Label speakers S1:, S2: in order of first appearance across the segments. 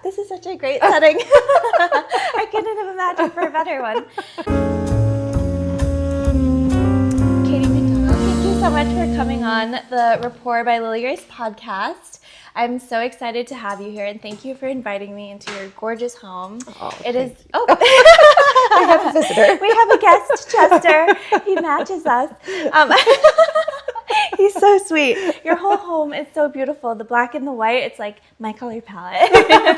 S1: This is such a great setting. I couldn't have imagined for a better one. Katie McDonald, thank you so much for coming on the Rapport by LilyGrace podcast. I'm so excited to have you here, and thank you for inviting me into your gorgeous home.
S2: We have a visitor.
S1: We have a guest, Chester. He matches us. He's so sweet. Your whole home is so beautiful. The black and the white, it's like my color palette.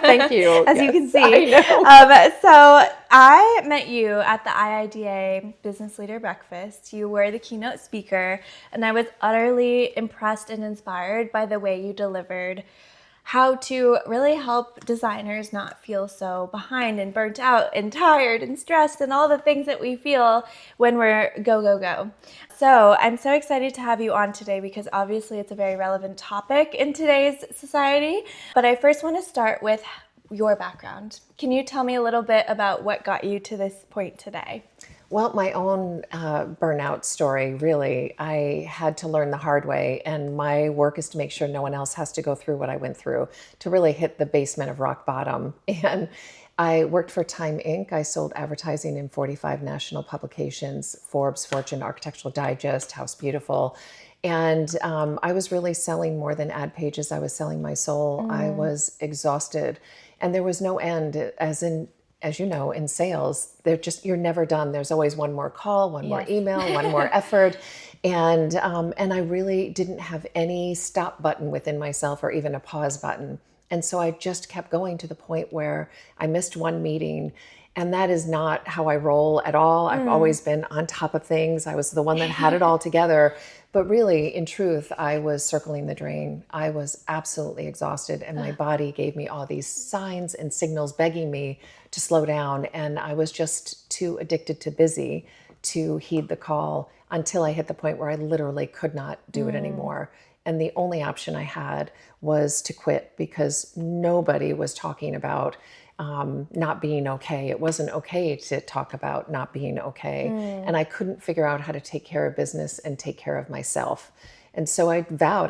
S2: Thank you.
S1: As you can see.
S2: I know.
S1: So I met you at the IIDA Business Leader Breakfast. You were the keynote speaker, and I was utterly impressed and inspired by the way you delivered how to really help designers not feel so behind and burnt out and tired and stressed and all the things that we feel when we're go, go, go. So I'm so excited to have you on today because obviously it's a very relevant topic in today's society. But I first want to start with your background. Can you tell me a little bit about what got you to this point today?
S2: Well, my own burnout story, really, I had to learn the hard way. And my work is to make sure no one else has to go through what I went through to really hit the basement of rock bottom. And I worked for Time Inc. I sold advertising in 45 national publications, Forbes, Fortune, Architectural Digest, House Beautiful. And I was really selling more than ad pages. I was selling my soul. I was exhausted. And there was no end, as you know, in sales, you're never done. There's always one more call, one more email, one more effort. And I really didn't have any stop button within myself or even a pause button. And so I just kept going to the point where I missed one meeting. And that is not how I roll at all. I've always been on top of things. I was the one that had it all together. But really, in truth, I was circling the drain. I was absolutely exhausted, and my body gave me all these signs and signals begging me to slow down. And I was just too addicted to busy to heed the call until I hit the point where I literally could not do it anymore. And the only option I had was to quit because nobody was talking about not being okay. It wasn't okay to talk about not being okay. And I couldn't figure out how to take care of business and take care of myself. And so I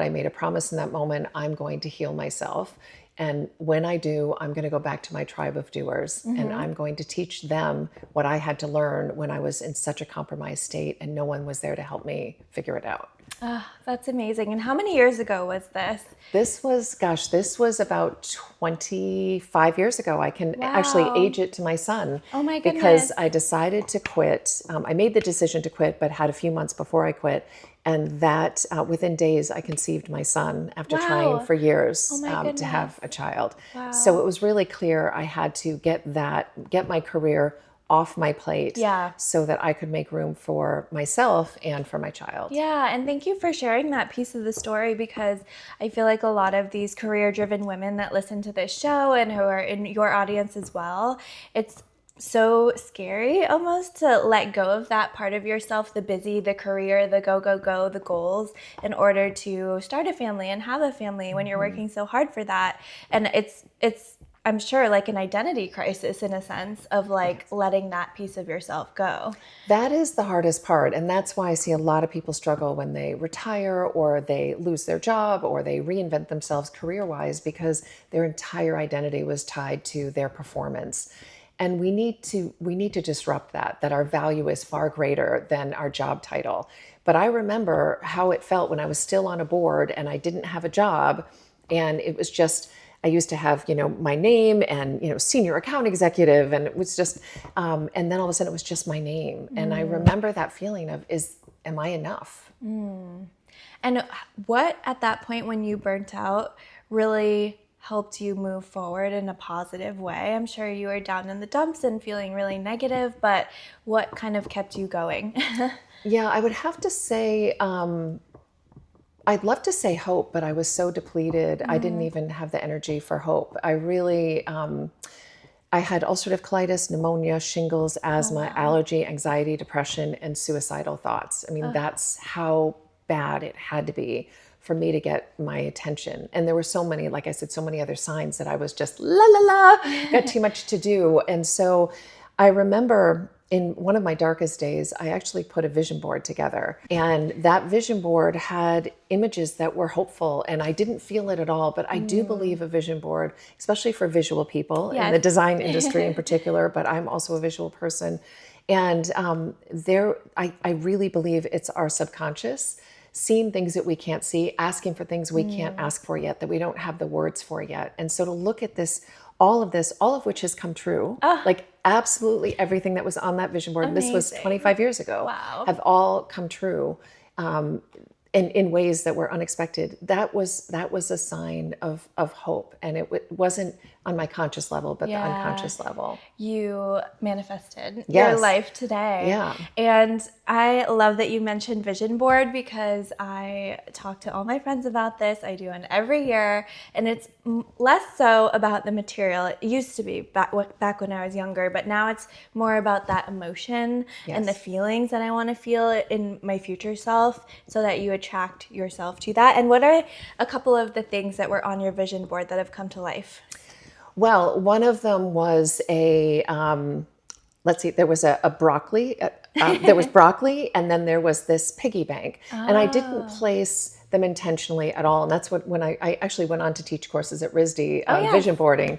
S2: made a promise in that moment, I'm going to heal myself. And when I do, I'm going to go back to my tribe of doers and I'm going to teach them what I had to learn when I was in such a compromised state and no one was there to help me figure it out.
S1: That's amazing. And how many years ago was this?
S2: This was about 25 years ago. I can actually age it to my son.
S1: Oh my goodness.
S2: Because I decided to quit. I made the decision to quit, but had a few months before I quit. And that within days, I conceived my son after trying for years to have a child.
S1: Wow.
S2: So it was really clear I had to get my career off my plate so that I could make room for myself and for my child.
S1: Yeah, and thank you for sharing that piece of the story because I feel like a lot of these career-driven women that listen to this show and who are in your audience as well, it's so scary almost to let go of that part of yourself, the busy, the career, the go, go, go, the goals in order to start a family and have a family when you're working so hard for that. And it's I'm sure like an identity crisis in a sense of like letting that piece of yourself go.
S2: That is the hardest part. And that's why I see a lot of people struggle when they retire or they lose their job or they reinvent themselves career-wise because their entire identity was tied to their performance. And we need to disrupt that our value is far greater than our job title. But I remember how it felt when I was still on a board and I didn't have a job and it was just, I used to have, my name and, senior account executive. And it was just, and then all of a sudden it was just my name. And I remember that feeling of, am I enough?
S1: And what at that point when you burnt out really helped you move forward in a positive way? I'm sure you were down in the dumps and feeling really negative, but what kind of kept you going?
S2: Yeah, I would have to say, I'd love to say hope, but I was so depleted. I didn't even have the energy for hope. I really, I had ulcerative colitis, pneumonia, shingles, asthma, allergy, anxiety, depression, and suicidal thoughts. I mean, that's how bad it had to be for me to get my attention. And there were so many, like I said, so many other signs that I was just got too much to do. And so I remember in one of my darkest days, I actually put a vision board together, and that vision board had images that were hopeful, and I didn't feel it at all, but I do believe a vision board, especially for visual people in the design industry in particular, but I'm also a visual person. And I really believe it's our subconscious seeing things that we can't see, asking for things we can't ask for yet, that we don't have the words for yet. And so to look at all of which has come true, like absolutely everything that was on that vision board,
S1: Amazing.
S2: this was 25 years ago,
S1: Wow.
S2: have all come true. In ways that were unexpected. That was a sign of hope, and it wasn't on my conscious level, but the unconscious level.
S1: You manifested
S2: Yes.
S1: your life today.
S2: Yeah.
S1: And I love that you mentioned vision board, because I talk to all my friends about this. I do one every year, and it's less so about the material. It used to be back when I was younger, but now it's more about that emotion and the feelings that I want to feel in my future self, so that you attract yourself to that. And what are a couple of the things that were on your vision board that have come to life?
S2: Well, one of them was let's see, there was a broccoli, there was broccoli, and then there was this piggy bank. And I didn't place them intentionally at all. And that's when I actually went on to teach courses at RISD, vision boarding,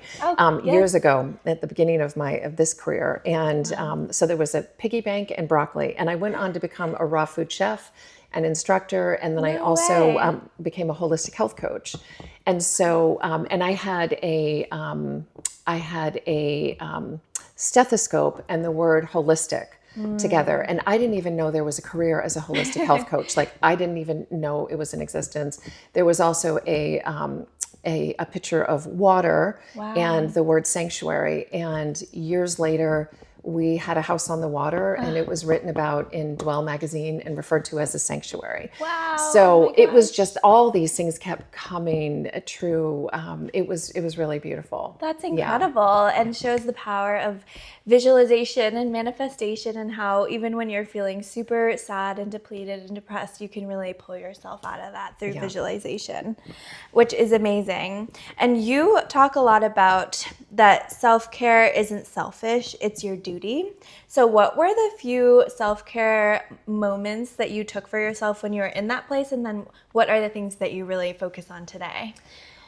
S2: years ago at the beginning of this career. And so there was a piggy bank and broccoli. And I went on to become a raw food chef, an instructor, and then I also became a holistic health coach. And so, and I had a stethoscope and the word holistic together. And I didn't even know there was a career as a holistic health coach. Like, I didn't even know it was in existence. There was also a picture of water and the word sanctuary. And years later, we had a house on the water, and it was written about in Dwell magazine and referred to as a sanctuary.
S1: Wow.
S2: So it was just, all these things kept coming true. It was really beautiful.
S1: That's incredible, and shows the power of visualization and manifestation, and how even when you're feeling super sad and depleted and depressed, you can really pull yourself out of that through visualization, which is amazing. And you talk a lot about that self-care isn't selfish, it's your duty. So what were the few self-care moments that you took for yourself when you were in that place? And then what are the things that you really focus on today?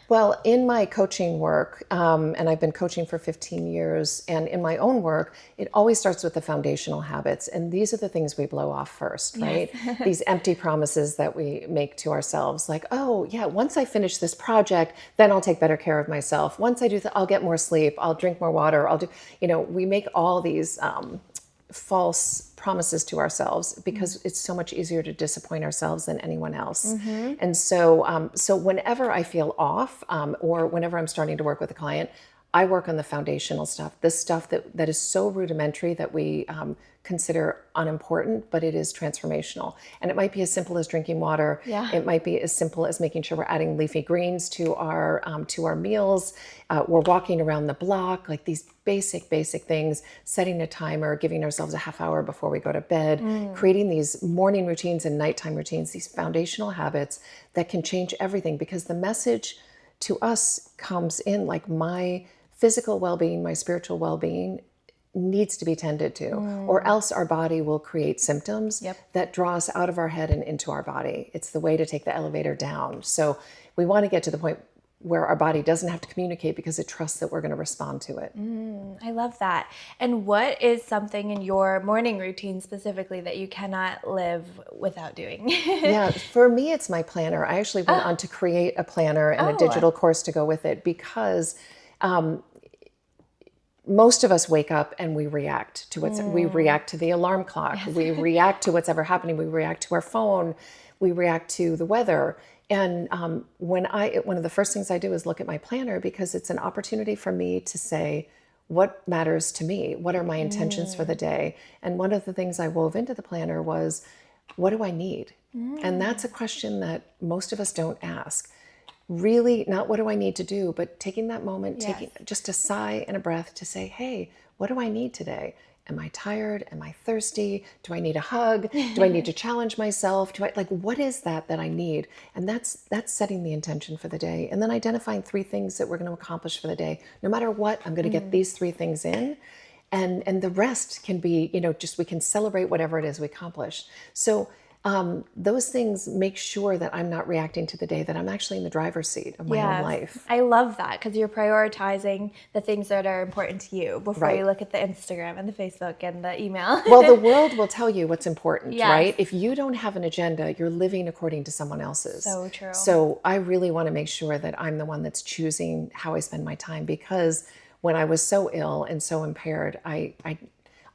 S2: Well, in my coaching work, and I've been coaching for 15 years, and in my own work, it always starts with the foundational habits. And these are the things we blow off first, right? These empty promises that we make to ourselves, like, oh yeah, once I finish this project, then I'll take better care of myself. Once I do that, I'll get more sleep, I'll drink more water, we make all these false promises to ourselves, because it's so much easier to disappoint ourselves than anyone else. And so whenever I feel off, or whenever I'm starting to work with a client, I work on the foundational stuff, the stuff that is so rudimentary that we consider unimportant, but it is transformational. And it might be as simple as drinking water. It might be as simple as making sure we're adding leafy greens to our meals. We're walking around the block, like these basic things, setting a timer, giving ourselves a half hour before we go to bed, creating these morning routines and nighttime routines, these foundational habits that can change everything, because the message to us comes in, like, my physical well-being, my spiritual well-being needs to be tended to, or else our body will create symptoms that draw us out of our head and into our body. It's the way to take the elevator down. So we want to get to the point where our body doesn't have to communicate, because it trusts that we're going to respond to it.
S1: I love that. And what is something in your morning routine specifically that you cannot live without doing?
S2: Yeah, for me, it's my planner. I actually went on to create a planner and a digital course to go with it, because most of us wake up and we react to we react to the alarm clock. We react to what's ever happening. We react to our phone. We react to the weather. And one of the first things I do is look at my planner, because it's an opportunity for me to say, what matters to me? What are my intentions for the day? And one of the things I wove into the planner was, what do I need? And that's a question that most of us don't ask. Really, not what do I need to do, but taking that moment, taking just a sigh and a breath to say, hey, what do I need today? Am I tired? Am I thirsty? Do I need a hug? Do I need to challenge myself? What is that I need? And that's setting the intention for the day. And then identifying 3 things that we're going to accomplish for the day. No matter what, I'm going to get these 3 things in. And the rest can be, just we can celebrate whatever it is we accomplished. So those things make sure that I'm not reacting to the day, that I'm actually in the driver's seat of my own life.
S1: I love that, because you're prioritizing the things that are important to you before you look at the Instagram and the Facebook and the email.
S2: Well, the world will tell you what's important,
S1: Yes.
S2: right? If you don't have an agenda, you're living according to someone else's.
S1: So true.
S2: So I really want to make sure that I'm the one that's choosing how I spend my time, because when I was so ill and so impaired, I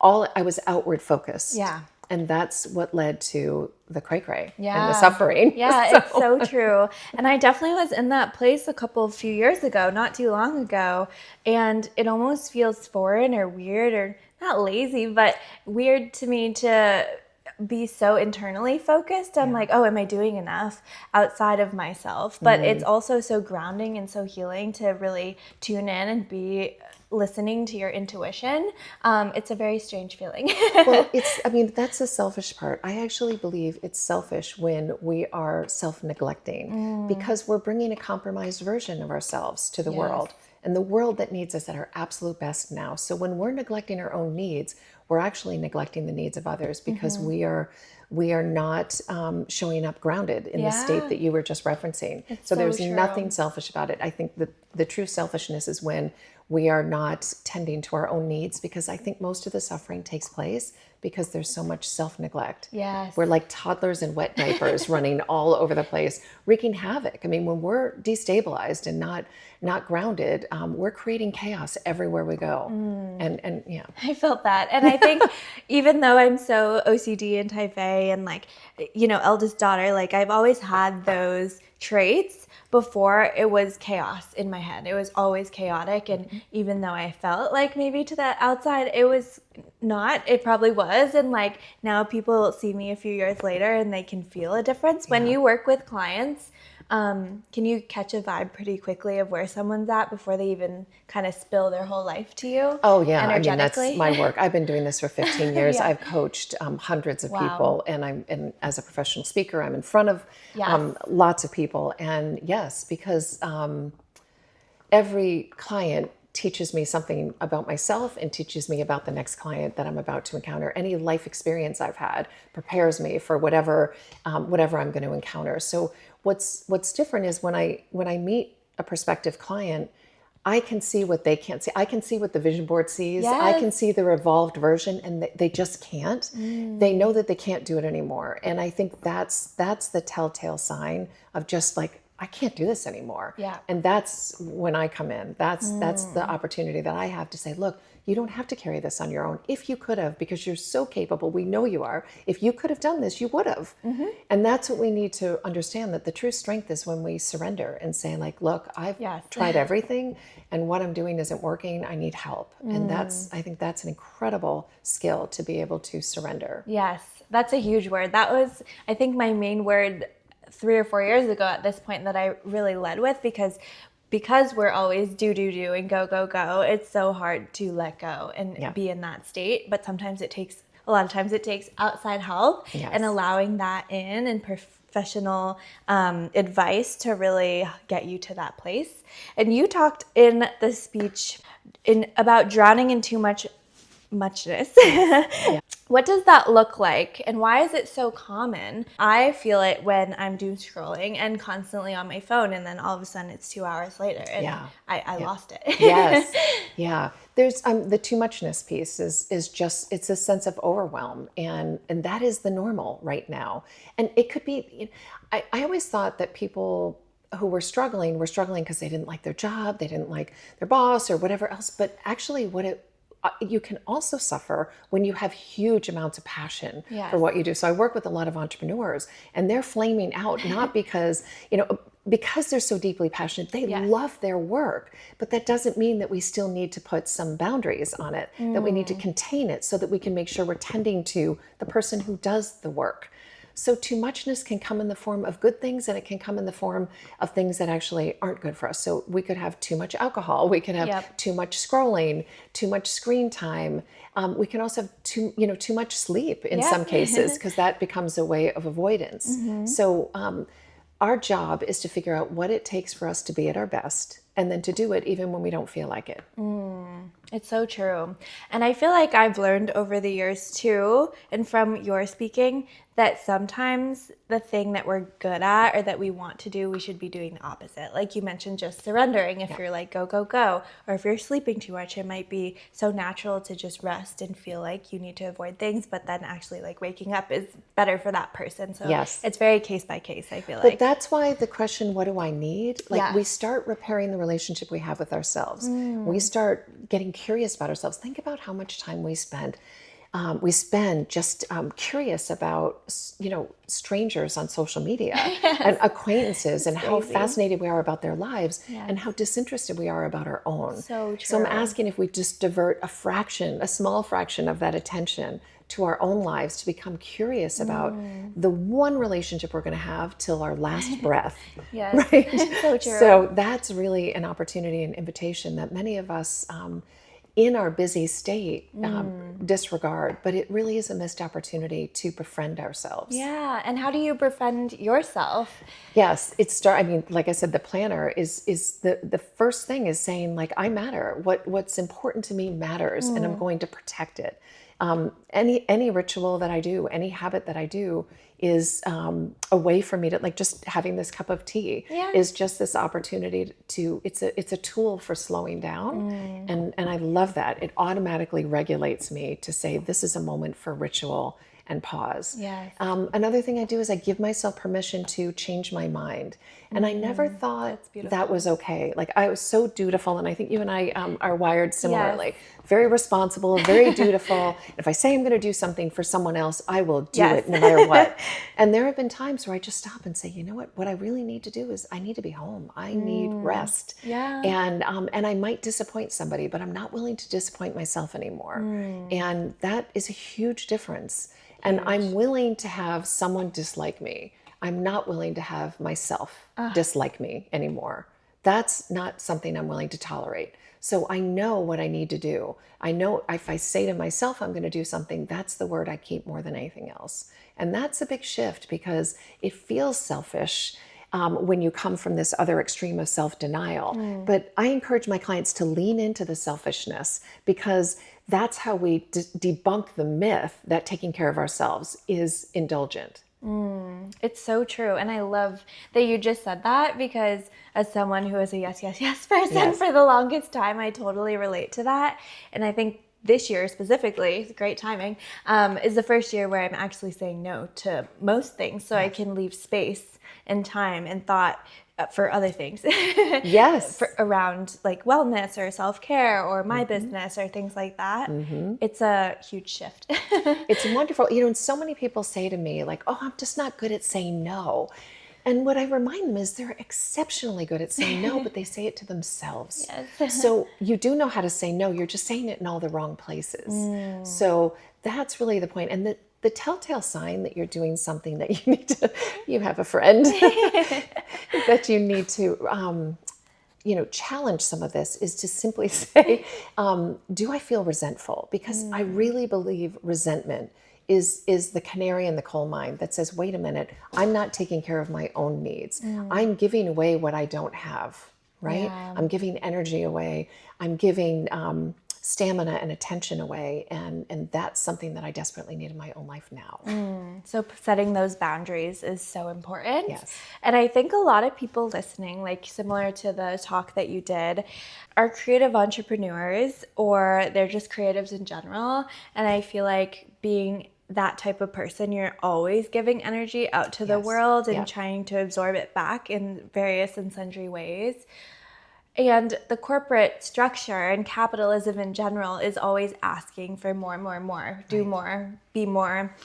S2: was outward focused.
S1: Yeah.
S2: And that's what led to the cray-cray and
S1: Yeah.
S2: the suffering.
S1: Yeah, it's so true. And I definitely was in that place a few years ago, not too long ago. And it almost feels foreign or weird, or not lazy, but weird to me to be so internally focused. I'm like, oh, am I doing enough outside of myself? But it's also so grounding and so healing to really tune in and be listening to your intuition. It's a very strange feeling.
S2: Well, that's the selfish part. I actually believe it's selfish when we are self-neglecting, because we're bringing a compromised version of ourselves to the world, and the world that needs us at our absolute best now. So when we're neglecting our own needs, we're actually neglecting the needs of others, because we are not showing up grounded in the state that you were just referencing. So there's nothing selfish about it. I think the true selfishness is when we are not tending to our own needs, because I think most of the suffering takes place because there's so much self-neglect.
S1: Yes.
S2: We're like toddlers in wet diapers running all over the place, wreaking havoc. I mean, when we're destabilized and not grounded, we're creating chaos everywhere we go. And yeah.
S1: I felt that. And I think even though I'm so OCD and type A and eldest daughter, I've always had those traits. Before, it was chaos in my head. It was always chaotic. And even though I felt like maybe to the outside it was not, it probably was. And now people see me a few years later and they can feel a difference. When you work with clients, can you catch a vibe pretty quickly of where someone's at before they even kind of spill their whole life to you?
S2: Oh yeah,
S1: energetically?
S2: That's my work. I've been doing this for 15 years. I've coached hundreds of people, and as a professional speaker, I'm in front of lots of people. And yes, because every client teaches me something about myself and teaches me about the next client that I'm about to encounter. Any life experience I've had prepares me for whatever I'm going to encounter. So what's different is when I meet a prospective client, I can see what they can't see. I can see what the vision board sees.
S1: Yes.
S2: I can see the evolved version, and they just can't. They know that they can't do it anymore. And I think that's the telltale sign of just I can't do this anymore.
S1: Yeah.
S2: And that's when I come in. That's the opportunity that I have to say, look, you don't have to carry this on your own. If you could have, because you're so capable, we know you are. If you could have done this, you would have. And that's what we need to understand, that the true strength is when we surrender and say, look, I've tried everything and what I'm doing isn't working. I need help. And I think that's an incredible skill, to be able to surrender.
S1: Yes, that's a huge word. That was, I think, my main word 3 or 4 years ago at this point that I really led with, because we're always do and go, it's so hard to let go and be in that state. But sometimes a lot of times it takes outside help and allowing that in, and professional advice to really get you to that place. And you talked in the speech about drowning in too muchness. What does that look like, and why is it so common? I feel it when I'm doom scrolling and constantly on my phone, and then all of a sudden it's 2 hours later and I lost it.
S2: Yes. Yeah. There's the too muchness piece is just, it's a sense of overwhelm, and that is the normal right now. And it could be, I always thought that people who were struggling because they didn't like their job, they didn't like their boss or whatever else. But actually you can also suffer when you have huge amounts of passion for what you do. So I work with a lot of entrepreneurs, and they're flaming out, not because they're so deeply passionate. They love their work, but that doesn't mean that we still need to put some boundaries on it, that we need to contain it so that we can make sure we're tending to the person who does the work. So too muchness can come in the form of good things, and it can come in the form of things that actually aren't good for us. So we could have too much alcohol. We can have too much scrolling, too much screen time. We can also have too much sleep in some cases, because that becomes a way of avoidance. So our job is to figure out what it takes for us to be at our best, and then to do it even when we don't feel like it.
S1: It's so true. And I feel like I've learned over the years too, and from your speaking, that sometimes the thing that we're good at or that we want to do, we should be doing the opposite. Like you mentioned, just surrendering. If you're like, go, go, go. Or if you're sleeping too much, it might be so natural to just rest and feel like you need to avoid things. But then actually like waking up is better for that person. So it's very case by case, I feel like.
S2: But that's why the question, what do I need? Like we start repairing the relationship we have with ourselves. We start getting curious about ourselves. Think about how much time we spend just curious about, strangers on social media and acquaintances and how fascinated we are about their lives and how disinterested we are about our own.
S1: So true.
S2: So I'm asking if we just divert a small fraction of that attention to our own lives to become curious about the one relationship we're going to have till our last breath. Right?
S1: So true.
S2: So that's really an opportunity and invitation that many of us in our busy state disregard, but it really is a missed opportunity to befriend ourselves.
S1: Yeah. And how do you befriend yourself?
S2: Yes, like I said, the planner is the first thing is saying like, I matter. What's important to me matters, and I'm going to protect it. Any ritual that I do, any habit that I do is a way for me to, like, just having this cup of tea is just this opportunity to, it's a tool for slowing down. And I love that. It automatically regulates me to say, this is a moment for ritual and pause.
S1: Yes.
S2: Another thing I do is I give myself permission to change my mind. And I never thought that was okay. Like, I was so dutiful, and I think you and I are wired similarly.
S1: Yes.
S2: Very responsible, very dutiful. If I say I'm going to do something for someone else, I will do it no matter what. And there have been times where I just stop and say, you know what I really need to do is I need to be home. I need rest.
S1: Yeah.
S2: And I might disappoint somebody, but I'm not willing to disappoint myself anymore. And that is a huge difference. And I'm willing to have someone dislike me. I'm not willing to have myself dislike me anymore. That's not something I'm willing to tolerate. So I know what I need to do. I know if I say to myself, I'm going to do something, that's the word I keep more than anything else. And that's a big shift, because it feels selfish when you come from this other extreme of self-denial. But I encourage my clients to lean into the selfishness, because that's how we debunk the myth that taking care of ourselves is indulgent.
S1: It's so true. And I love that you just said that, because as someone who is a yes, yes, yes person for the longest time, I totally relate to that. And I think this year specifically, great timing, is the first year where I'm actually saying no to most things, so I can leave space and time and thought for other things.
S2: Yes.
S1: Around like wellness or self-care or my business or things like that. It's a huge shift.
S2: It's wonderful. And so many people say to me like, oh, I'm just not good at saying no. And what I remind them is they're exceptionally good at saying no, but they say it to themselves.
S1: Yes.
S2: So you do know how to say no. You're just saying it in all the wrong places. So that's really the point. And the telltale sign that you're doing something that you have a friend that you need to, challenge some of this, is to simply say, do I feel resentful? Because I really believe resentment is the canary in the coal mine that says, wait a minute, I'm not taking care of my own needs. I'm giving away what I don't have, right?
S1: Yeah.
S2: I'm giving energy away. I'm giving stamina and attention away. And that's something that I desperately need in my own life now.
S1: So setting those boundaries is so important.
S2: Yes.
S1: And I think a lot of people listening, like similar to the talk that you did, are creative entrepreneurs, or they're just creatives in general. And I feel like being that type of person, you're always giving energy out to the world and trying to absorb it back in various and sundry ways. And the corporate structure and capitalism in general is always asking for more, more, more, do more, be more,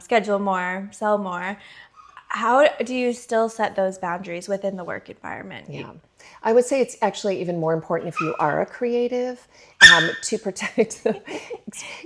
S1: schedule more, sell more. How do you still set those boundaries within the work environment?
S2: Yeah. I would say it's actually even more important if you are a creative, to protect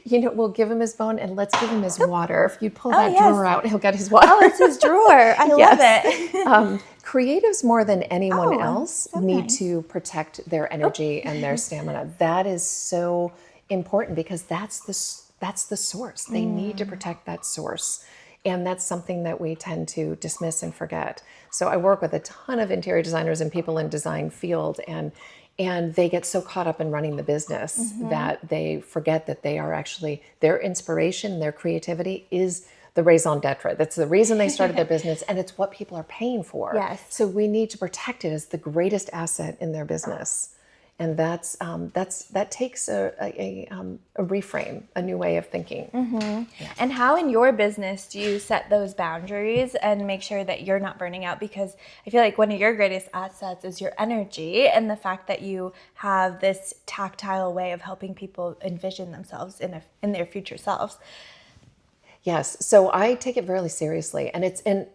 S2: we'll give him his bone and let's give him his water. If you pull that drawer out, he'll get his water.
S1: Oh, it's his drawer. I love it.
S2: Creatives more than anyone else need to protect their energy and their stamina. That is so important, because that's the source. They need to protect that source. And that's something that we tend to dismiss and forget. So I work with a ton of interior designers and people in design field, and And they get so caught up in running the business that they forget that they are actually, their inspiration, their creativity is the raison d'etre. That's the reason they started their business, and it's what people are paying for.
S1: Yes.
S2: So we need to protect it as the greatest asset in their business. And that takes a reframe, a new way of thinking.
S1: Yeah. And how in your business do you set those boundaries and make sure that you're not burning out? Because I feel like one of your greatest assets is your energy and the fact that you have this tactile way of helping people envision themselves in their future selves.
S2: Yes. So I take it really seriously, and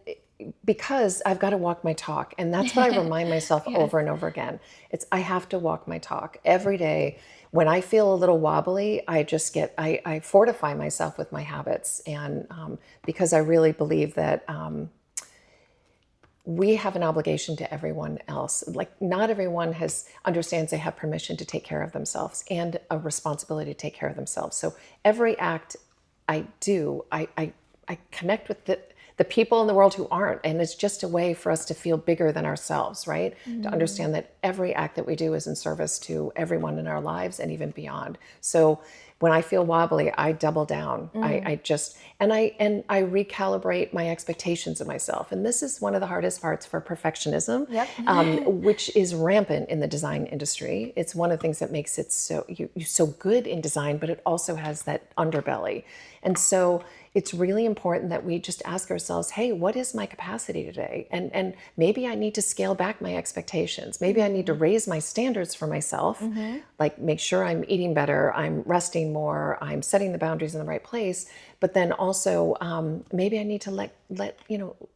S2: because I've got to walk my talk, and that's what I remind myself over and over again. I have to walk my talk every day. When I feel a little wobbly, I fortify myself with my habits, and because I really believe that we have an obligation to everyone else. Like, not everyone understands they have permission to take care of themselves and a responsibility to take care of themselves. So every act I do, I connect with the people in the world who aren't. And it's just a way for us to feel bigger than ourselves, right? To understand that every act that we do is in service to everyone in our lives and even beyond. So when I feel wobbly, I double down. I recalibrate my expectations of myself. And this is one of the hardest parts for perfectionism, which is rampant in the design industry. It's one of the things that makes it you're so good in design, but it also has that underbelly. And so it's really important that we just ask ourselves, hey, what is my capacity today? And maybe I need to scale back my expectations. Maybe I need to raise my standards for myself, like make sure I'm eating better, I'm resting more, I'm setting the boundaries in the right place. But then also maybe I need to let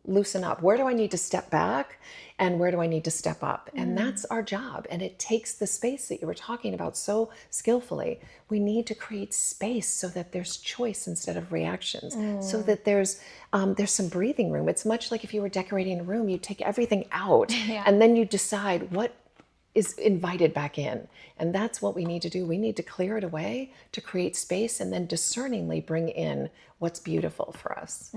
S2: loosen up. Where do I need to step back? And where do I need to step up? And that's our job. And it takes the space that you were talking about so skillfully. We need to create space so that there's choice instead of reactions, so that there's some breathing room. It's much like if you were decorating a room, you take everything out and then you decide what is invited back in. And that's what we need to do. We need to clear it away to create space and then discerningly bring in what's beautiful for us.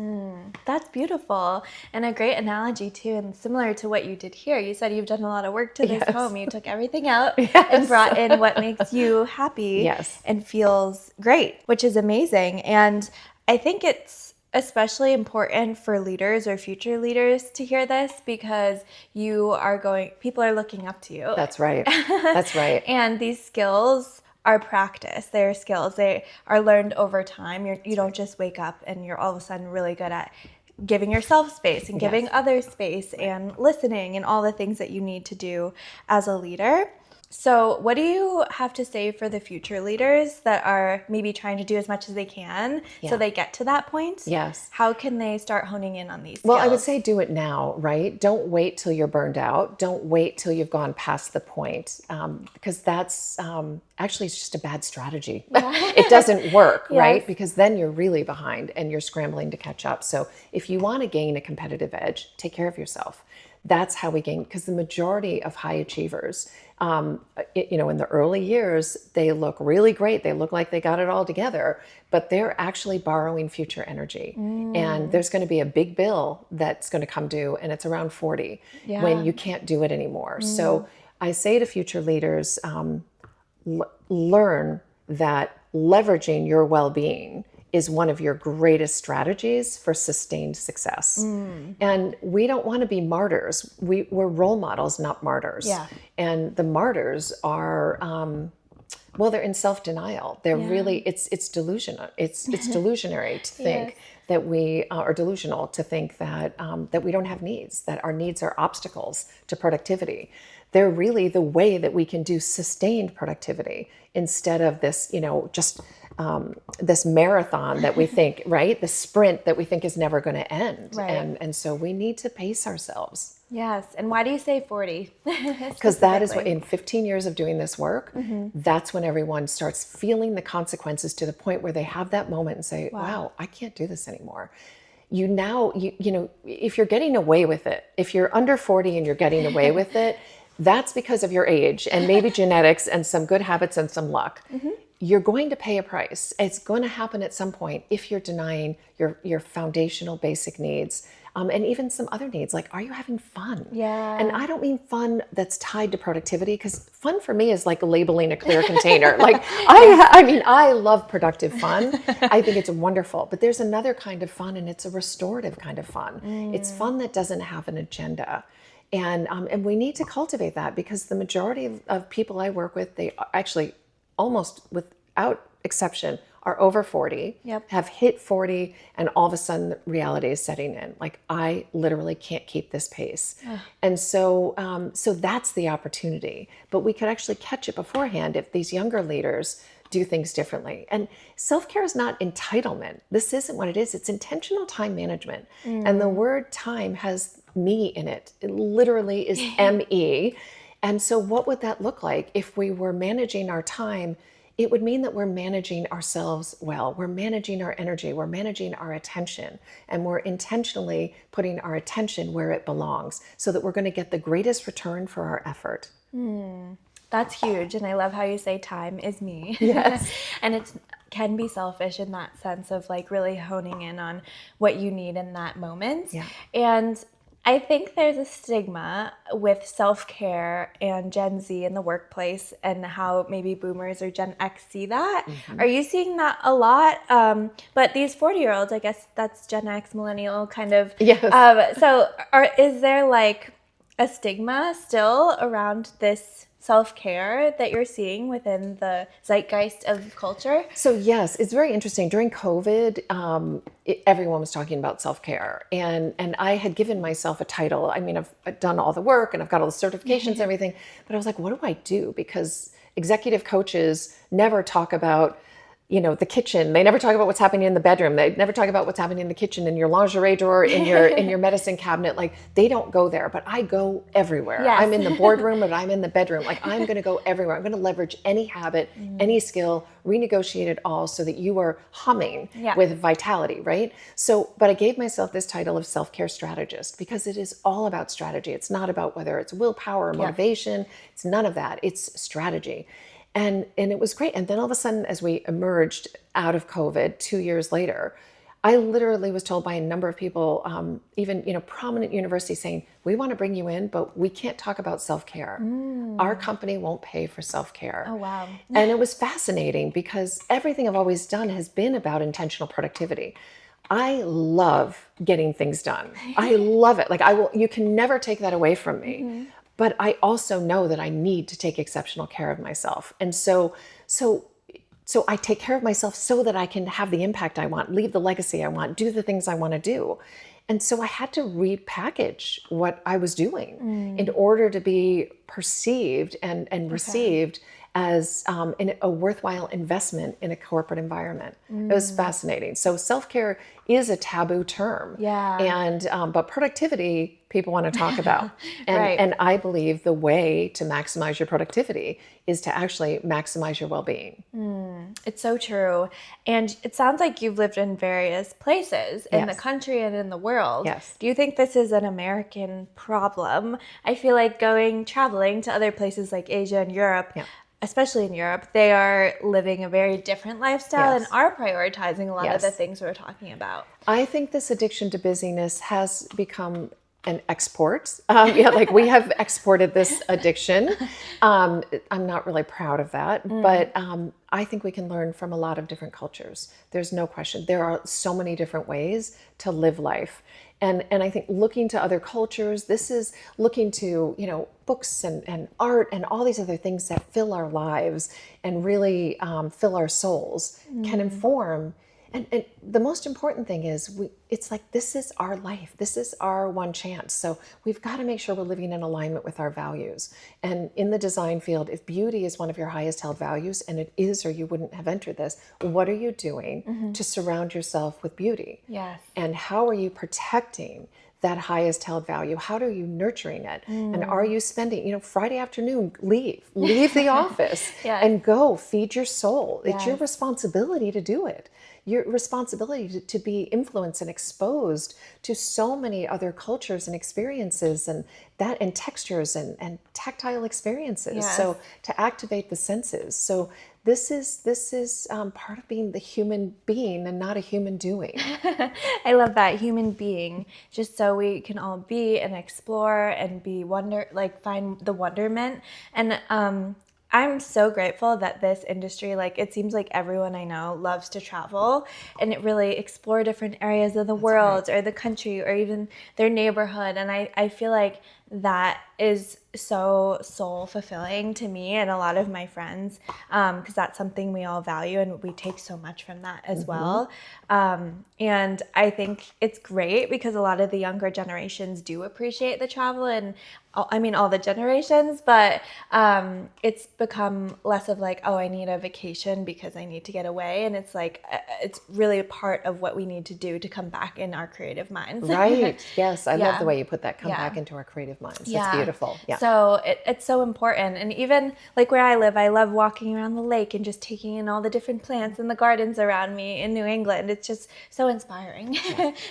S1: That's beautiful. And a great analogy too, and similar to what you did here. You said you've done a lot of work to this home. You took everything out and brought in what makes you happy and feels great, which is amazing. And I think it's especially important for leaders or future leaders to hear this, because people are looking up to you.
S2: That's right. That's right.
S1: And these skills are practice. They're skills. They are learned over time. You don't just wake up and you're all of a sudden really good at giving yourself space and giving others space and listening and all the things that you need to do as a leader. So what do you have to say for the future leaders that are maybe trying to do as much as they can so they get to that point?
S2: Yes.
S1: How can they start honing in on these skills?
S2: Well, I would say do it now, right? Don't wait till you're burned out. Don't wait till you've gone past the point, because that's actually it's just a bad strategy. It doesn't work, right? Because then you're really behind and you're scrambling to catch up. So if you want to gain a competitive edge, take care of yourself. That's how we gain, because the majority of high achievers, in the early years, they look really great. They look like they got it all together, but they're actually borrowing future energy. And there's going to be a big bill that's going to come due, and it's around 40 when you can't do it anymore. So I say to future leaders, learn that leveraging your well-being is one of your greatest strategies for sustained success. And we don't want to be martyrs. We're role models, not martyrs. And the martyrs are, they're in self-denial. They're really, it's delusional. It's delusionary to think that we are delusional to think that we don't have needs, that our needs are obstacles to productivity. They're really the way that we can do sustained productivity instead of this, just this marathon that we think, right? The sprint that we think is never going to end. And so we need to pace ourselves.
S1: Yes. And why do you say 40?
S2: Because that is what, in 15 years of doing this work, that's when everyone starts feeling the consequences to the point where they have that moment and say, wow, I can't do this anymore. If you're getting away with it, if you're under 40 and you're getting away with it, that's because of your age and maybe genetics and some good habits and some luck. You're going to pay a price. It's going to happen at some point if you're denying your foundational basic needs. and even some other needs, like, are you having fun?
S1: Yeah.
S2: And I don't mean fun that's tied to productivity, because fun for me is like labeling a clear container. Like, I mean, I love productive fun. I think it's wonderful, but there's another kind of fun, and it's a restorative kind of fun. It's fun that doesn't have an agenda. And we need to cultivate that, because the majority of people I work with, they actually, almost without exception, are over 40,
S1: Yep.
S2: have hit 40, and all of a sudden reality is setting in. Like, I literally can't keep this pace. And so that's the opportunity. But we could actually catch it beforehand if these younger leaders do things differently. And self-care is not entitlement. This isn't what it is. It's intentional time management. And the word time has me in it. It literally is M-E. And so what would that look like if we were managing our time? It would mean that we're managing ourselves well. We're managing our energy. We're managing our attention. And we're intentionally putting our attention where it belongs, so that we're going to get the greatest return for our effort.
S1: That's huge. And I love how you say time is me.
S2: Yes.
S1: And it can be selfish in that sense of like really honing in on what you need in that moment.
S2: Yeah.
S1: And I think there's a stigma with self-care and Gen Z in the workplace, and how maybe boomers or Gen X see that. Are you seeing that a lot? But these 40-year-olds, I guess that's Gen X, millennial kind of.
S2: Yes.
S1: So is there like a stigma still around this self-care that you're seeing within the zeitgeist of culture?
S2: So yes, it's very interesting. During COVID, everyone was talking about self-care, and I had given myself a title. I mean, I've done all the work, and I've got all the certifications and everything, but I was like, what do I do? Because executive coaches never talk about, the kitchen. They never talk about what's happening in the bedroom. They never talk about what's happening in the kitchen, in your lingerie drawer, in your medicine cabinet. Like, they don't go there, but I go everywhere.
S1: Yes.
S2: I'm in the boardroom, but I'm in the bedroom. Like, I'm going to go everywhere. I'm going to leverage any habit, any skill, renegotiate it all, so that you are humming with vitality, right? So, but I gave myself this title of self-care strategist, because it is all about strategy. It's not about whether it's willpower or motivation. It's none of that. It's strategy. And it was great. And then all of a sudden, as we emerged out of COVID 2 years later, I literally was told by a number of people, even prominent universities, saying, we want to bring you in, but we can't talk about self-care. Our company won't pay for self-care.
S1: Oh, wow.
S2: And it was fascinating, because everything I've always done has been about intentional productivity. I love getting things done. I love it. Like, you can never take that away from me. But I also know that I need to take exceptional care of myself. And so I take care of myself so that I can have the impact I want, leave the legacy I want, do the things I want to do. And so I had to repackage what I was doing in order to be perceived and received as a worthwhile investment in a corporate environment. It was fascinating. So self-care is a taboo term. But productivity, people want to talk about. And I believe the way to maximize your productivity is to actually maximize your well-being.
S1: It's so true. And it sounds like you've lived in various places in the country and in the world.
S2: Yes.
S1: Do you think this is an American problem? I feel like traveling to other places like Asia and Europe, especially in Europe, they are living a very different lifestyle and are prioritizing a lot of the things we're talking about.
S2: I think this addiction to busyness has become an export. Like, we have exported this addiction. I'm not really proud of that, but I think we can learn from a lot of different cultures. There's no question. There are so many different ways to live life. And I think looking to other cultures, this is looking to, books and art and all these other things that fill our lives and really fill our souls, can inform. And the most important thing is, it's like, this is our life. This is our one chance. So we've got to make sure we're living in alignment with our values. And in the design field, if beauty is one of your highest held values, and it is, or you wouldn't have entered this, what are you doing to surround yourself with beauty?
S1: Yes.
S2: And how are you protecting that highest held value? How are you nurturing it? And are you spending, Friday afternoon, leave the office and go feed your soul. It's your responsibility to do it. Your responsibility to be influenced and exposed to so many other cultures and experiences and textures and tactile experiences. So to activate the senses. So this is part of being the human being and not a human doing.
S1: I love that, human being, just so we can all be and explore and be find the wonderment. And I'm so grateful that this industry, like, it seems like everyone I know loves to travel and it really explore different areas of the world or the country or even their neighborhood. And I feel like that is so soul fulfilling to me and a lot of my friends, because that's something we all value and we take so much from that as well. And I think it's great because a lot of the younger generations do appreciate the travel, and I mean all the generations, but it's become less of like, oh, I need a vacation because I need to get away, and it's like it's really a part of what we need to do to come back in our creative minds.
S2: Right. Yes, I love the way you put that. Come back into our creative minds. That's beautiful. Yeah.
S1: So it's so important. And even like where I live, I love walking around the lake and just taking in all the different plants and the gardens around me in New England. It's just so inspiring.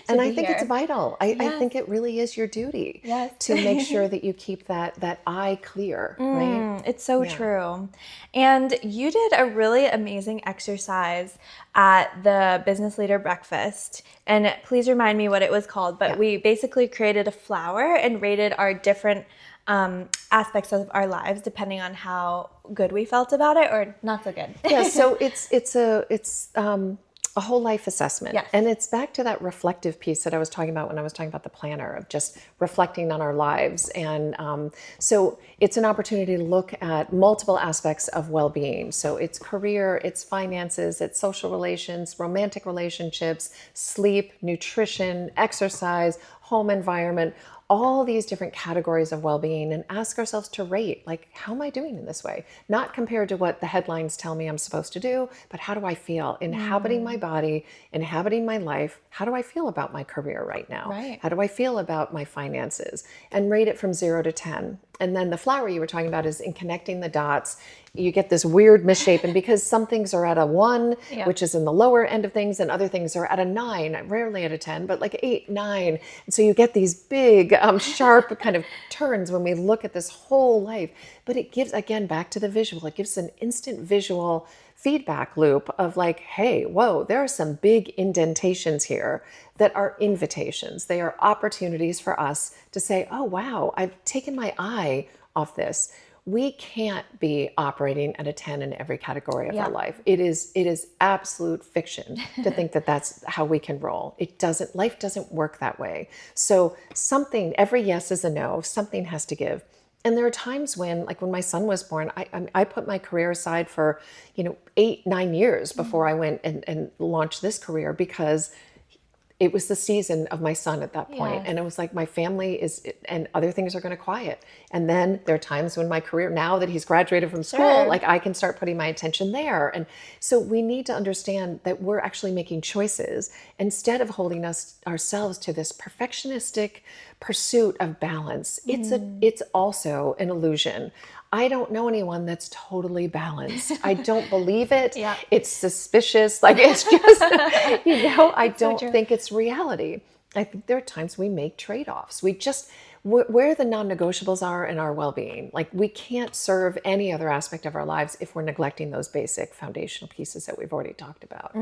S2: And I think it's vital. I think it really is your duty to make sure that you keep that eye clear, right?
S1: It's so true. And you did a really amazing exercise at the Business Leader Breakfast. And please remind me what it was called, but we basically created a flower and rated our different aspects of our lives depending on how good we felt about it or not so good.
S2: So it's a whole life assessment. And it's back to that reflective piece that I was talking about when I was talking about the planner, of just reflecting on our lives. And so it's an opportunity to look at multiple aspects of well-being. So it's career, it's finances, it's social relations, romantic relationships, sleep, nutrition, exercise, home environment, all these different categories of well-being, and ask ourselves to rate, like, how am I doing in this way? Not compared to what the headlines tell me I'm supposed to do, but how do I feel? Inhabiting my body, inhabiting my life. How do I feel about my career right now? How do I feel about my finances? And rate it from 0 to 10. And then the flower you were talking about is in connecting the dots, you get this weird misshapen because some things are at a 1, which is in the lower end of things, and other things are at a 9, rarely at a 10, but like 8, 9. And so you get these big, sharp kind of turns when we look at this whole life. But it gives, again, back to the visual, it gives an instant visual feedback loop of like, hey, whoa, there are some big indentations here that are invitations. They are opportunities for us to say, oh, wow, I've taken my eye off this. We can't be operating at a 10 in every category of our life. It is absolute fiction to think that that's how we can roll. Life doesn't work that way. So every yes is a no, something has to give. And there are times when, like when my son was born, I put my career aside for, 8, 9 years before I went and launched this career, because it was the season of my son at that point. And it was like, my family and other things are going to quiet. And then there are times when my career, now that he's graduated from school, like I can start putting my attention there. And so we need to understand that we're actually making choices instead of holding ourselves to this perfectionistic pursuit of balance. It's also an illusion. I don't know anyone that's totally balanced. I don't believe it. It's suspicious. Like, it's just, I don't think it's reality. I think there are times we make trade-offs. Where the non-negotiables are in our well-being. Like, we can't serve any other aspect of our lives if we're neglecting those basic foundational pieces that we've already talked about.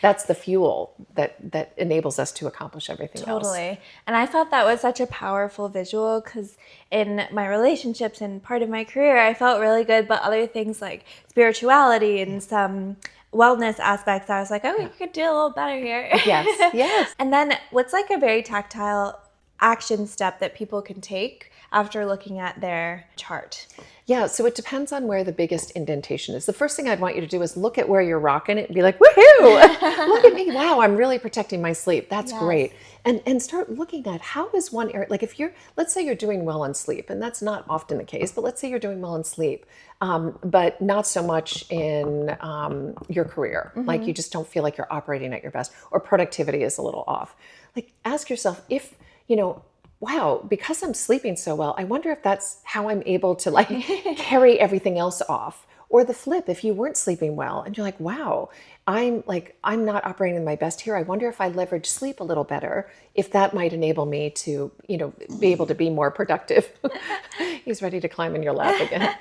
S2: That's the fuel that enables us to accomplish everything else.
S1: Totally. And I thought that was such a powerful visual, because in my relationships and part of my career, I felt really good, but other things like spirituality and some wellness aspects, I was like, oh, you could do a little better here.
S2: Yes.
S1: And then what's like a very tactile action step that people can take after looking at their chart?
S2: Yeah, so it depends on where the biggest indentation is. The first thing I'd want you to do is look at where you're rocking it and be like, woohoo, look at me. Wow, I'm really protecting my sleep. That's great. And start looking at how is one area, like let's say you're doing well in sleep, and that's not often the case, but let's say you're doing well in sleep, but not so much in your career. Like, you just don't feel like you're operating at your best, or productivity is a little off. Like, ask yourself if, wow, because I'm sleeping so well, I wonder if that's how I'm able to like carry everything else off. Or the flip, if you weren't sleeping well and you're like, wow, I'm not operating in my best here. I wonder if I leverage sleep a little better, if that might enable me to, be able to be more productive. He's ready to climb in your lap again.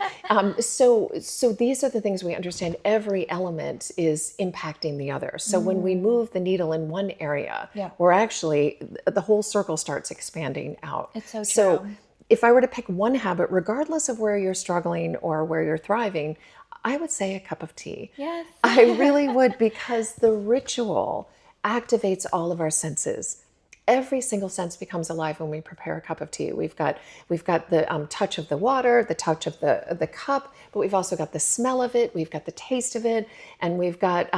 S2: So these are the things we understand. Every element is impacting the other. So when we move the needle in one area, we're actually, the whole circle starts expanding out.
S1: It's so true.
S2: So if I were to pick one habit, regardless of where you're struggling or where you're thriving, I would say a cup of tea.
S1: Yes.
S2: I really would, because the ritual activates all of our senses. Every single sense becomes alive when we prepare a cup of tea. We've got the touch of the water, the touch of the cup, but we've also got the smell of it. We've got the taste of it, and we've got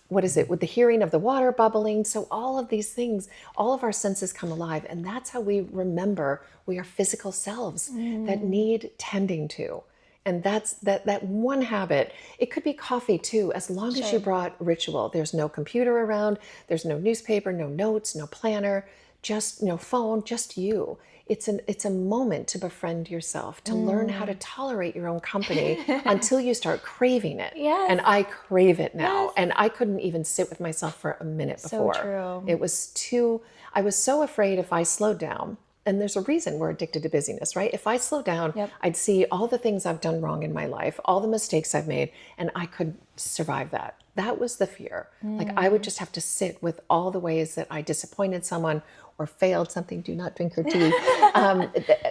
S2: with the hearing of the water bubbling. So all of these things, all of our senses come alive, and that's how we remember we are physical selves that need tending to. And that's that one habit. It could be coffee too, as long as you brought ritual. There's no computer around, there's no newspaper, no notes, no planner, just no phone, just you. It's a moment to befriend yourself, to learn how to tolerate your own company until you start craving it.
S1: Yes.
S2: And I crave it now. Yes. And I couldn't even sit with myself for a minute before.
S1: So true.
S2: I was so afraid if I slowed down. And there's a reason we're addicted to busyness, right? If I slow down, I'd see all the things I've done wrong in my life, all the mistakes I've made, and I could survive that. That was the fear. Like I would just have to sit with all the ways that I disappointed someone or failed something. Do not drink your tea.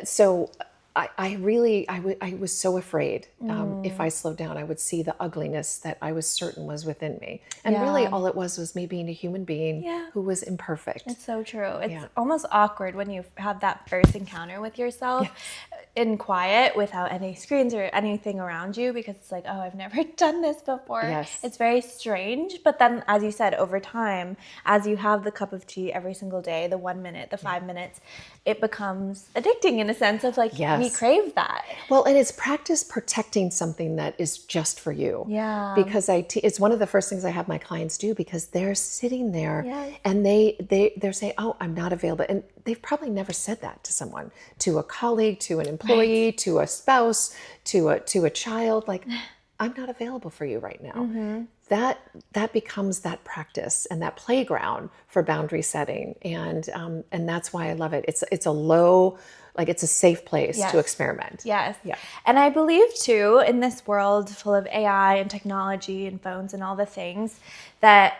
S2: So I was so afraid. If I slowed down, I would see the ugliness that I was certain was within me. And really all it was me being a human being who was imperfect.
S1: It's so true. It's almost awkward when you have that first encounter with yourself in quiet without any screens or anything around you, because it's like, oh, I've never done this before.
S2: Yes.
S1: It's very strange. But then, as you said, over time, as you have the cup of tea every single day, the 1 minute, the 5 minutes, it becomes addicting in a sense of like, we crave that.
S2: Well, and it's practice protecting something that is just for you.
S1: Yeah.
S2: Because it's one of the first things I have my clients do, because they're sitting there and they're saying, oh, I'm not available. And they've probably never said that to someone, to a colleague, to an employee, to a spouse, to a child. Like, I'm not available for you right now. That becomes that practice and that playground for boundary setting. And that's why I love it. It's a low, like it's a safe place to experiment.
S1: Yes. Yeah. And I believe too, in this world full of AI and technology and phones and all the things, that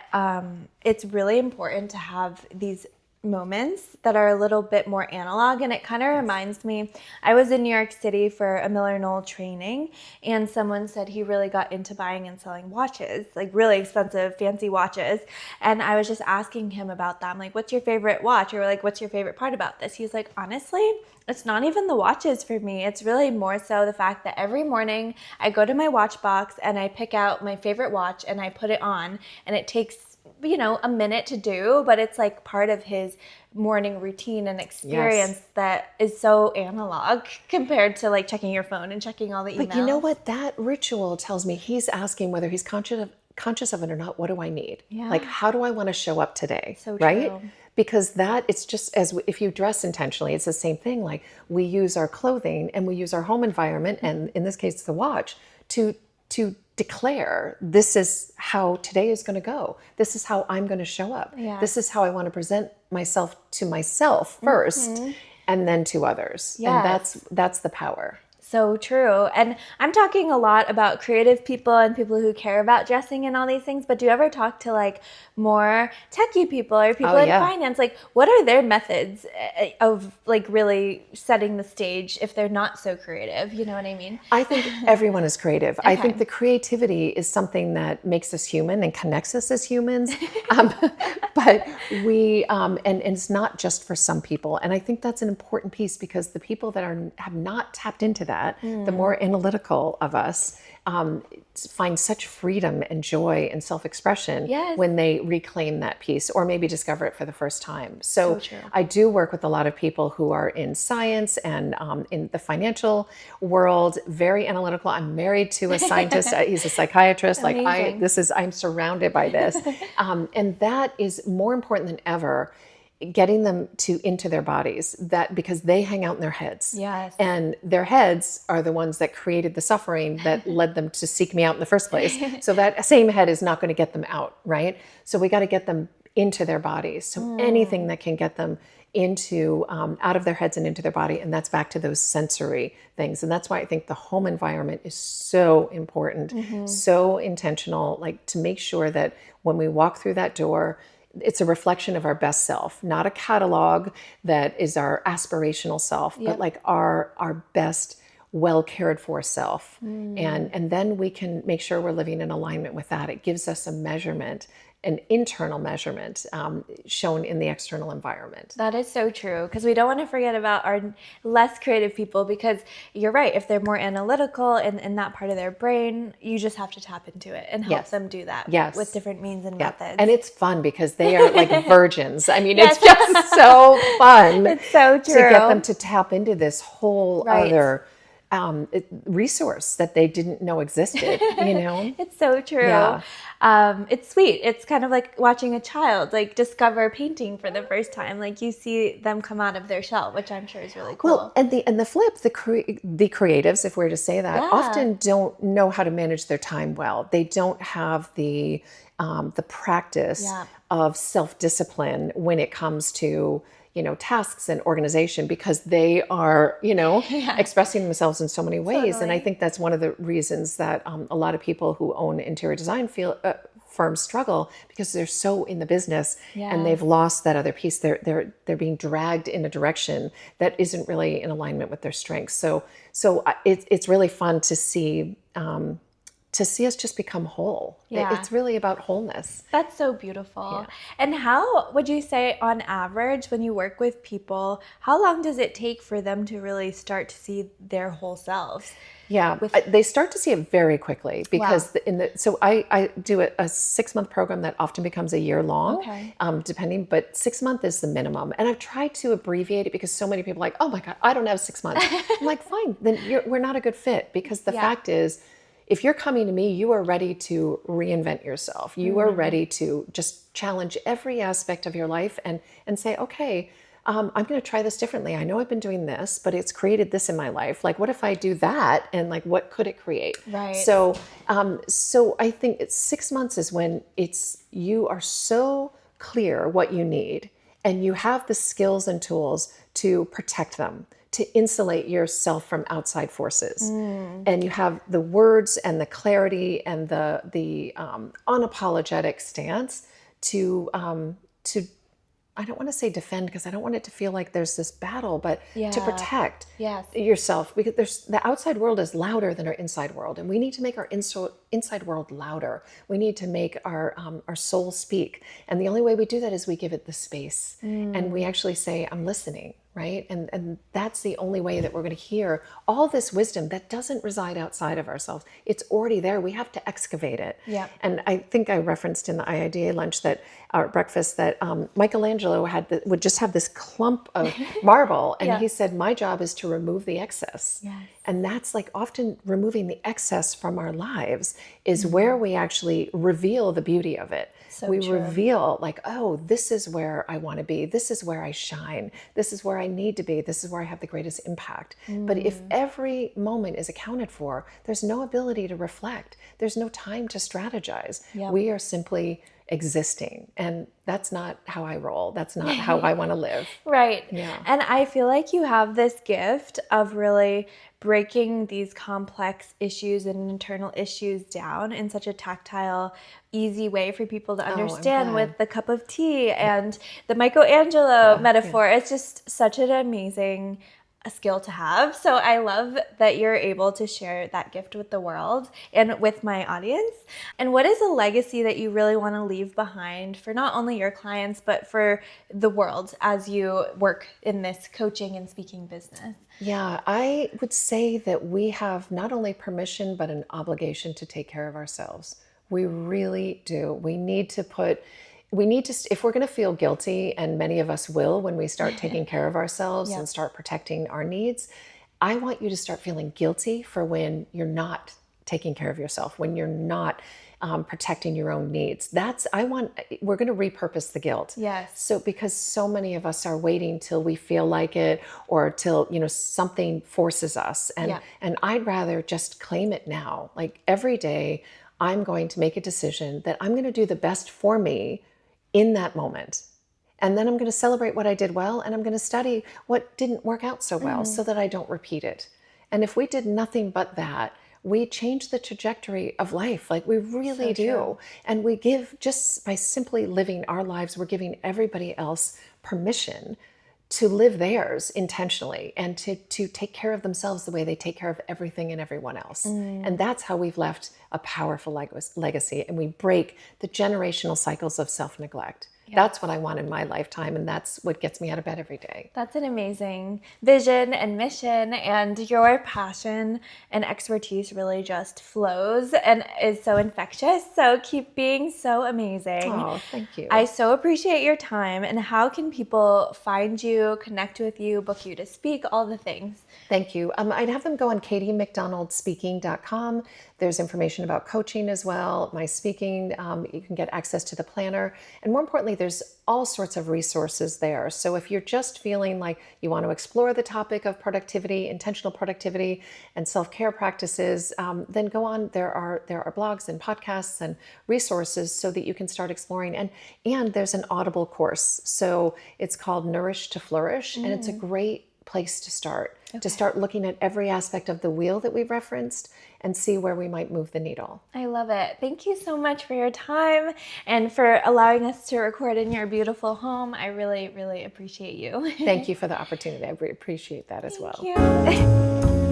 S1: it's really important to have these moments that are a little bit more analog. And it kind of reminds me, I was in New York City for a Miller Knoll training, and someone said he really got into buying and selling watches, like really expensive, fancy watches. And I was just asking him about that. I'm like, what's your favorite watch? Or like, what's your favorite part about this? He's like, honestly, it's not even the watches for me. It's really more so the fact that every morning I go to my watch box and I pick out my favorite watch and I put it on, and it takes a minute to do, but it's like part of his morning routine and experience that is so analog compared to like checking your phone and checking all the emails.
S2: But you know what? That ritual tells me he's asking whether he's conscious of it or not. What do I need? Yeah. Like, how do I want to show up today?
S1: So true.
S2: Right? Because it's just if you dress intentionally, it's the same thing. Like, we use our clothing and we use our home environment, and in this case, the watch, to declare, this is how today is going to go. This is how I'm going to show up. Yeah. This is how I want to present myself to myself first, and then to others. Yes. And that's the power.
S1: So true. And I'm talking a lot about creative people and people who care about dressing and all these things, but do you ever talk to like more techie people or people in finance? Like, what are their methods of like really setting the stage if they're not so creative? You know what I mean?
S2: I think everyone is creative. Okay. I think the creativity is something that makes us human and connects us as humans. But and it's not just for some people. And I think that's an important piece, because the people that have not tapped into that, the more analytical of us, find such freedom and joy and self-expression when they reclaim that piece, or maybe discover it for the first time. So I do work with a lot of people who are in science and in the financial world, very analytical. I'm married to a scientist. He's a psychiatrist. Like I'm surrounded by this. And that is more important than ever. getting them into their bodies, that because they hang out in their heads.
S1: Yes.
S2: And their heads are the ones that created the suffering that led them to seek me out in the first place. So that same head is not going to get them out, right? So we got to get them into their bodies. So anything that can get them into out of their heads and into their body, and that's back to those sensory things. And that's why I think the home environment is so important, so intentional, like to make sure that when we walk through that door, it's a reflection of our best self, not a catalog that is our aspirational self, but like our best, well cared for self. And then we can make sure we're living in alignment with that. It gives us a measurement, an internal measurement shown in the external environment.
S1: That is so true, because we don't want to forget about our less creative people, because you're right. If they're more analytical and in that part of their brain, you just have to tap into it and help them do that with different means and methods.
S2: And it's fun because they are like virgins. I mean, it's just so fun.
S1: It's so true.
S2: To get them to tap into this whole other resource that they didn't know existed, you know?
S1: It's so true.
S2: Yeah.
S1: It's sweet. It's kind of like watching a child like discover painting for the first time. Like you see them come out of their shell, which I'm sure is really cool.
S2: Well, and the flip, the creatives, if we're to say that, often don't know how to manage their time well. They don't have the practice of self-discipline when it comes to tasks and organization, because they are, expressing themselves in so many ways.
S1: Totally.
S2: And I think that's one of the reasons that a lot of people who own interior design firms struggle, because they're so in the business and they've lost that other piece. They're being dragged in a direction that isn't really in alignment with their strengths. So it's really fun to see us just become whole. It's really about wholeness.
S1: That's so beautiful. And how would you say, on average, when you work with people, how long does it take for them to really start to see their whole selves?
S2: Yeah, they start to see it very quickly, because so I do a 6-month program that often becomes a year long, depending, but 6 months is the minimum. And I've tried to abbreviate it because so many people are like, oh my God, I don't have 6 months. I'm like, fine, then we're not a good fit, because the fact is, if you're coming to me, you are ready to reinvent yourself. You are ready to just challenge every aspect of your life and say, okay, I'm going to try this differently. I know I've been doing this, but it's created this in my life. Like, what if I do that? And like, what could it create?
S1: Right.
S2: So I think 6 months is when you are so clear what you need, and you have the skills and tools to protect them, to insulate yourself from outside forces. And you have the words and the clarity and the unapologetic stance to I don't want to say defend, because I don't want it to feel like there's this battle, but to protect yourself, because the outside world is louder than our inside world, and we need to make our inside world louder. We need to make our soul speak, and the only way we do that is we give it the space, and we actually say, I'm listening. Right? And that's the only way that we're going to hear all this wisdom that doesn't reside outside of ourselves. It's already there. We have to excavate it. Yeah. And I think I referenced in the IIDA lunch our breakfast, that Michelangelo would just have this clump of marble. And he said, my job is to remove the excess. Yes. And that's like often removing the excess from our lives is where we actually reveal the beauty of it. So we reveal like, oh, this is where I want to be. This is where I shine. This is where I need to be. This is where I have the greatest impact. But if every moment is accounted for, there's no ability to reflect. There's no time to strategize. Yep. We are simply existing. And that's not how I roll. That's not how I want to live.
S1: Right. Yeah. And I feel like you have this gift of really breaking these complex issues and internal issues down in such a tactile, easy way for people to understand, with the cup of tea and the Michelangelo metaphor. It's just such an amazing skill to have. So I love that you're able to share that gift with the world and with my audience. And what is a legacy that you really want to leave behind for not only your clients, but for the world as you work in this coaching and speaking business?
S2: Yeah, I would say that we have not only permission, but an obligation to take care of ourselves. We really do. We need to, if we're going to feel guilty, and many of us will when we start taking care of ourselves and start protecting our needs, I want you to start feeling guilty for when you're not taking care of yourself, when you're not protecting your own needs. We're going to repurpose the guilt.
S1: Yes.
S2: So because so many of us are waiting till we feel like it, or till, something forces us. And I'd rather just claim it now. Like every day I'm going to make a decision that I'm going to do the best for me in that moment. And then I'm going to celebrate what I did well, and I'm going to study what didn't work out so well so that I don't repeat it. And if we did nothing but that, we change the trajectory of life. Like we really do.
S1: True.
S2: And we give, just by simply living our lives, we're giving everybody else permission to live theirs intentionally and to take care of themselves the way they take care of everything and everyone else. And that's how we've left a powerful legacy, and we break the generational cycles of self-neglect. That's what I want in my lifetime, and that's what gets me out of bed every day.
S1: That's an amazing vision and mission, and your passion and expertise really just flows and is so infectious. So keep being so amazing.
S2: Oh, thank you.
S1: I so appreciate your time. And how can people find you, connect with you, book you to speak, all the things?
S2: Thank you. I'd have them go on katiemcdonaldspeaking.com. There's information about coaching as well, my speaking. You can get access to the planner. And more importantly, there's all sorts of resources there. So if you're just feeling like you want to explore the topic of productivity, intentional productivity, and self-care practices, then go on. There are blogs and podcasts and resources so that you can start exploring. And there's an Audible course. So it's called Nourished to Flourish. And it's a great place to start. To start looking at every aspect of the wheel that we've referenced and see where we might move the needle.
S1: I love it. Thank you so much for your time and for allowing us to record in your beautiful home. I really, really appreciate you.
S2: Thank you for the opportunity. I appreciate that as well.
S1: Thank you.